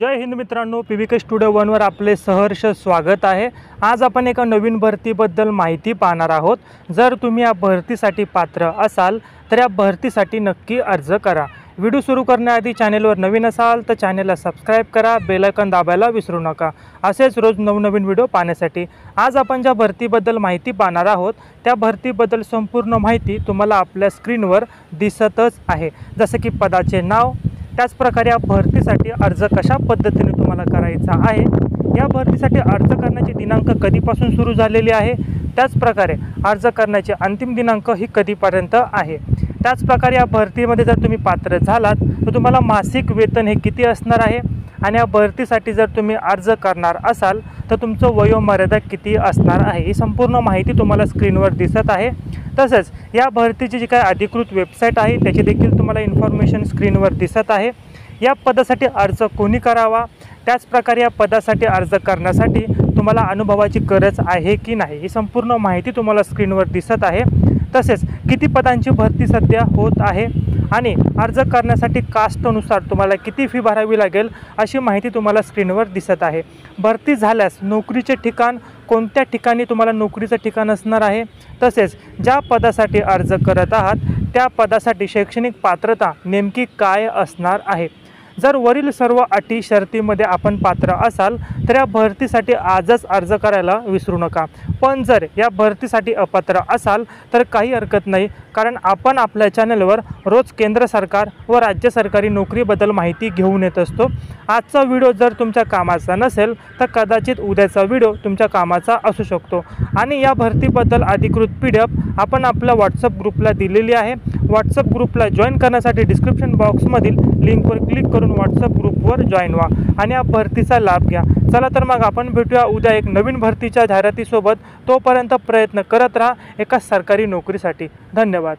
जय हिंद मित्रांनो, PVK studio 1 वर आपले सहर्ष स्वागत आहे। आज आपण एका नवीन भरतीबद्दल माहिती पाहणार आहोत। जर तुम्ही या भरतीसाठी पात्र असाल तर या भरतीसाठी नक्की अर्ज करा। व्हिडिओ सुरू करण्याआधी चॅनलवर नवीन असाल तर चॅनलला सबस्क्राइब करा, बेल आयकॉन दाबायला विसरू नका। असेच रोज नवनवीन व्हिडिओ पाहण्यासाठी आज आपण ज्या भरतीबद्दल माहिती पाहणार आहोत त्या भरतीबद्दल संपूर्ण माहिती तुम्हाला आपल्या स्क्रीनवर दिसतच आहे। जसे की पदाचे नाव, त्याच प्रकारे या भरतीसाठी अर्ज कशा पद्धतीने तुम्हाला करायचा आहे, या भरतीसाठी अर्ज करण्याची दिनांक कधीपासून सुरू झालेली आहे, त्याच प्रकारे अर्ज करण्याचे अंतिम दिनांक ही कधीपर्यंत आहे। त्याच प्रकारे या भरतीमध्ये जर तुम्ही पात्र झालात तर तुम्हाला मासिक वेतन हे किती असणार आहे आणि या भरतीसाठी जर तुम्ही अर्ज करणार असाल तर तुमचं वयोमर्यादा किती असणार आहे, ही संपूर्ण माहिती तुम्हाला स्क्रीनवर दिसत आहे। तसेच या भरतीची जी काही अधिकृत वेबसाईट आहे त्याची देखील तुम्हाला इन्फॉर्मेशन स्क्रीनवर दिसत आहे। या पदासाठी अर्ज कोणी करावा, त्याच प्रकारे या पदासाठी अर्ज करण्यासाठी तुम्हाला अनुभवाची गरज आहे की नाही, ही संपूर्ण माहिती तुम्हाला स्क्रीनवर दिसत आहे। तसेच किती पदांची भरती सध्या होत आहे आणि अर्ज करण्यासाठी कास्टनुसार तुम्हाला किती फी भरावी लागेल अशी माहिती तुम्हाला स्क्रीनवर दिसत आहे। भरती झाल्यास नोकरीचे ठिकाण, कोणत्या ठिकाणी तुम्हाला नोकरीचं ठिकाण असणार आहे, तसेच ज्या पदासाठी अर्ज करत आहात त्या पदासाठी शैक्षणिक पात्रता नेमकी काय असणार आहे। जर वरील सर्व अटी शर्तीमध्ये आपण पात्र असाल तर या भरतीसाठी आजच अर्ज करायला विसरू नका। पण जर या भरतीसाठी अपात्र असाल तर काही हरकत नाही, कारण आपण आपल्या चॅनलवर रोज केंद्र सरकार व राज्य सरकारी नोकरीबद्दल माहिती घेऊन येत असतो। आजचा व्हिडिओ जर तुमच्या कामाचा नसेल तर कदाचित उद्याचा व्हिडिओ तुमच्या कामाचा असू शकतो। आणि या भरतीबद्दल अधिकृत PDF आपण आपल्या व्हॉट्सअप ग्रुपला दिलेली आहे। व्हॉट्सअप ग्रुपला जॉईन करण्यासाठी डिस्क्रिप्शन बॉक्समधील लिंकवर क्लिक करून व्हॉट्सअप ग्रुपवर जॉईन व्हा आणि या भरतीचा लाभ घ्या। चला तर मग आपण भेटूया उद्या एक नवीन भरतीच्या जाहिरातीसोबत। तोपर्यंत प्रयत्न करत राहा एका सरकारी नोकरीसाठी। धन्यवाद।